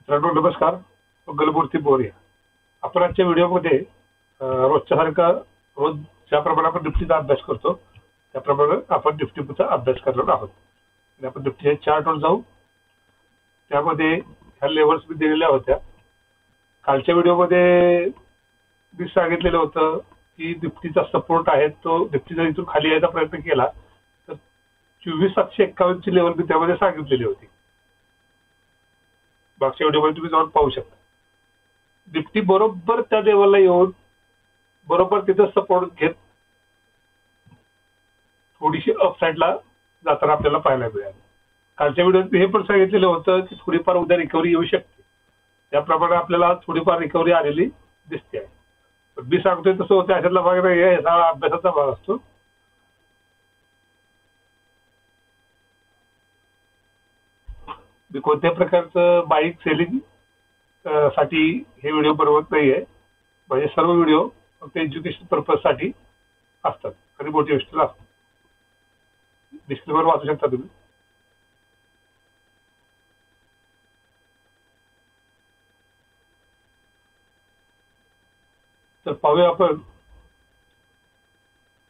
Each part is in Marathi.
मित्रांनो नमस्कार. गलमूर्ती बोरे. आपण आजच्या व्हिडिओमध्ये रोजच्या सारखा रोज ज्याप्रमाणे आपण निफ्टीचा अभ्यास करतो त्याप्रमाणे आपण निफ्टीचा अभ्यास करणार आहोत. आणि आपण निफ्टीच्या चार्टवर जाऊ. त्यामध्ये ह्या लेवल्स मी दिलेल्या होत्या. कालच्या व्हिडिओमध्ये मी सांगितलेलं होतं की निफ्टीचा सपोर्ट आहे तो निफ्टी जर इथून खाली यायचा प्रयत्न केला तर 24,751 ची लेवल मी त्यामध्ये सांगितलेली होती. मागच्या व्हिडिओमध्ये तुम्ही जाऊन पाहू शकता. निफ्टी बरोबर त्या लेवलला येऊन बरोबर तिथं सपोर्ट घेत थोडीशी अपसाईडला जाताना आपल्याला पाहायला मिळाली. कालच्या व्हिडिओत हे पण सांगितलेलं होतं की थोडीफार उद्या रिकव्हरी येऊ शकते. त्याप्रमाणे आपल्याला थोडीफार रिकव्हरी आलेली दिसते आहे. पण मी सांगतोय तसं होतं अशातला भाग नाही आहे, याचा अभ्यासाचा भाग असतो. मी कोणत्याही प्रकारचं बाईक सेलिंग साठी हे व्हिडिओ बनवत नाहीये. म्हणजे सर्व व्हिडिओ फक्त एज्युकेशन पर्पज साठी असतात आणि मोटिवेशनल असतात. डिस्क्लेमर वाचू शकता तुम्ही. तर पाहूया आपण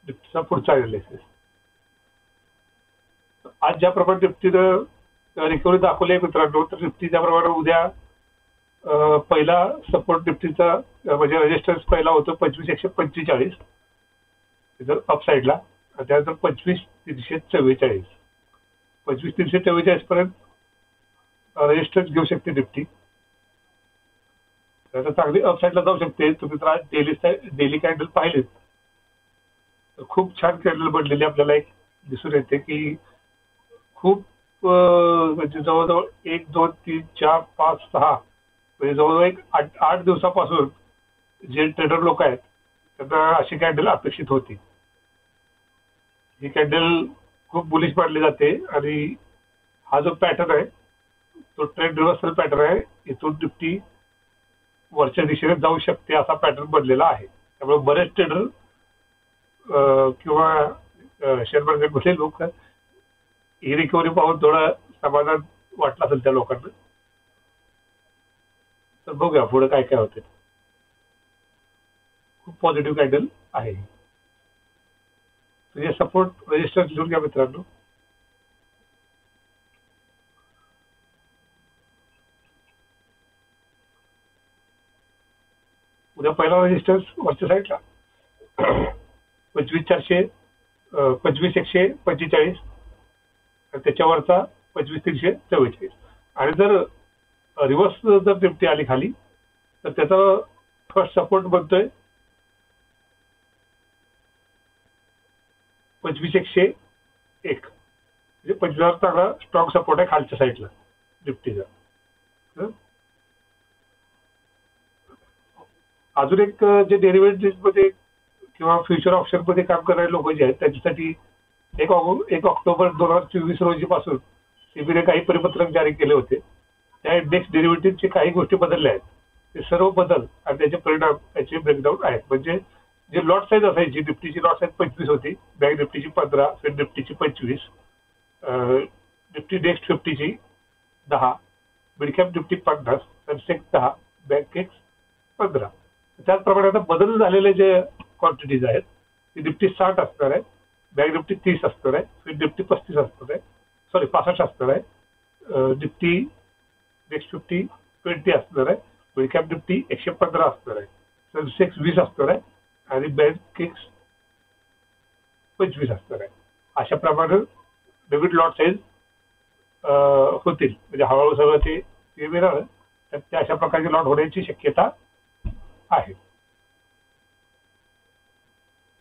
निफ्टीचा पुढचा अनालिसिस. आज ज्याप्रमाणे निफ्टीनं रिकव्हरी दाखवली आहे मित्रांनो, तर निफ्टी ज्याप्रमाणे उद्या पहिला सपोर्ट निफ्टीचा म्हणजे रेजिस्टन्स पहिला होतो 25,145 इथं अपसाईडला, आणि त्यानंतर 25,344 25,344 पर्यंत रेजिस्टन्स घेऊ शकते निफ्टी. त्यानंतर चांगली अपसाईडला जाऊ शकते. तुम्ही जर आज डेली कॅन्डल पाहिलेत तर खूप छान कॅन्डल बनलेली आपल्याला एक दिसून येते की खूप म्हणजे जवळजवळ 1 2 3 4 5 6 म्हणजे जवळजवळ एक 8 दिवसापासून जे ट्रेडर लोक आहेत त्यांना अशी कॅन्डल अपेक्षित होती. ही कॅन्डल खूप बुलिश मानली जाते आणि हा जो पॅटर्न आहे तो ट्रेंड रिव्हर्सल पॅटर्न आहे. इथून निफ्टी वरच्या दिशेने जाऊ शकते असा पॅटर्न बनलेला आहे. त्यामुळे बरेच ट्रेडर किंवा शेअर मार्केटमधले लोक ही रिकव्हरी पाहून थोडं समाधान वाटलं असेल त्या लोकांना. तर बघूया पुढे काय काय होते. खूप पॉझिटिव्ह कॅन्डल आहे. तुझे सपोर्ट रेजिस्टन्स लिहून घ्या मित्रांनो. उद्या पहिला रेजिस्टन्स वरच्या साईडला 25,145 आणि त्याच्यावरचा 25,344. आणि जर रिव्हर्स जर निफ्टी आली खाली तर त्याचा फर्स्ट सपोर्ट बनतोय 25,101 म्हणजे 25,000 चांगला स्ट्रॉंग सपोर्ट आहे खालच्या साईडला निफ्टीचा. अजून एक जे डेरिव्हेटिव्ह मध्ये किंवा फ्युचर ऑप्शन मध्ये काम करणारे लोक जे आहेत त्यांच्यासाठी 1 ऑक्टोबर 2024 रोजी पासून सेबीने काही परिपत्रक जारी केले होते. त्या इंडेक्स डेरिव्हेटिव्हचे काही गोष्टी बदलल्या आहेत. ते सर्व बदल आणि त्याचे परिणाम याचे ब्रेकडाऊन आहेत. म्हणजे जे लॉट साईज असायची निफ्टीची लॉट साईज 25 होती, बँक निफ्टीची 15, फिन निफ्टीची 25, निफ्टी नेक्स्ट 50ची 10, midcap Nifty 50, Sensex 10, Bankex 15. त्याचप्रमाणे आता बदल झालेले जे क्वांटिटीज आहेत ती निफ्टी 60 असणार आहे, बँक निफ्टी 30 असणार आहे, फिन निफ्टी 35 असणार आहे, 65 असणार आहे, निफ्टी नेक्स्ट 20 असणार आहे, मिडकॅप निफ्टी 115 असणार आहे, सेन्सेक्स 20 असणार आहे आणि बँक एक्स 25 असणार आहे. अशा प्रमाणे नवीन लॉट साईज होतील. म्हणजे हळूहळू सगळं ते मिळणार तर त्या अशा प्रकारचे लॉट होण्याची शक्यता आहे.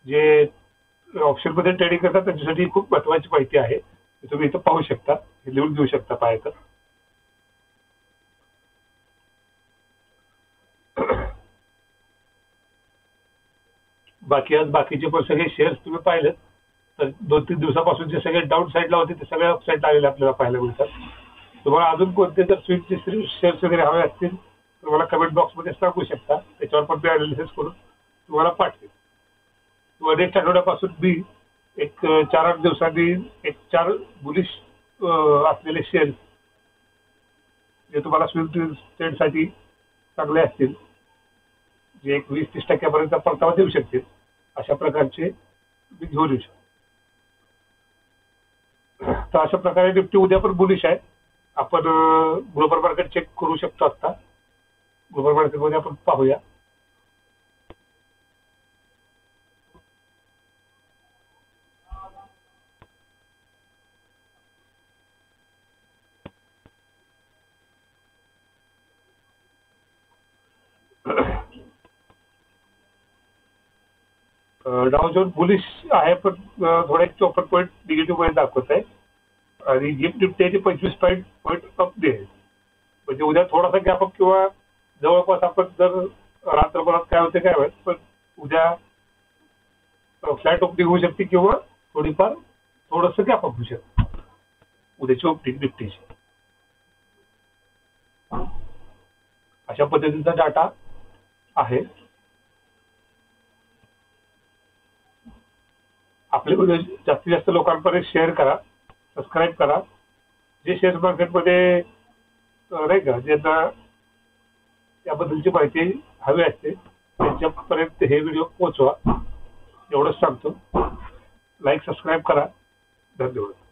जे ऑप्शन मध्ये ट्रेडिंग करतात त्यांच्यासाठी खूप महत्वाची माहिती आहे. तुम्ही इथं पाहू शकता, हे लिहून घेऊ शकता पाहायचं. बाकी आज बाकीचे पण सगळे शेअर्स तुम्ही पाहिलेत तर 2-3 दिवसापासून जे सगळे डाऊन साईडला होते ते सगळे अप साईडला आलेले आपल्याला पाहायला मिळतात. तुम्हाला अजून कोणते जर स्विंगचे शेअर्स वगैरे हवे असतील तर मला कमेंट बॉक्समध्ये सांगू शकता. त्याच्यावर पण मी अनालिसिस करून तुम्हाला पाठवेल. किंवा नेक्स्ट आठवड्यापासून मी एक 4-8 दिवसांनी एक 4 बुलिश असलेले शेअर्स जे तुम्हाला स्विंग ट्रेडसाठी चांगले असतील, जे एक 20-30% परतावा देऊ शकतील, अशा प्रकारचे तुम्ही घेऊन येऊ शकता. तर अशा प्रकारे निफ्टी उद्या पण बुलिश आहे. आपण ग्लोबल मार्केट चेक करू शकतो. आता ग्लोबल मार्केटमध्ये आपण पाहूया. डाव जोन बुलिश आहे, पण थोडा 54 पॉईंट निगेटिव्ह मध्ये दाखवत आहे. आणि निफ्टी 25 पॉईंट अप दे, म्हणजे उद्या थोडासा गॅप अप किंवा जवळपास आपण जर रात्रभरात काय होते काय माहित, पण उद्या फ्लॅट ओपनिंग होऊ शकते किंवा थोडीफार थोडस गॅप अप होऊ शकते उद्याची ओपनिंग निफ्टीची. अशा पद्धतीचा डाटा आहे. आपले व्हिडिओ जास्तीत जास्त लोकांपर्यंत शेअर करा, सबस्क्राईब करा. जे शेअर मार्केटमध्ये नाही का, ज्यांना याबद्दलची माहिती हवी असते त्यांच्यापर्यंत हे व्हिडिओ पोहोचवा, एवढंच सांगतो. लाईक सबस्क्राईब करा. धन्यवाद.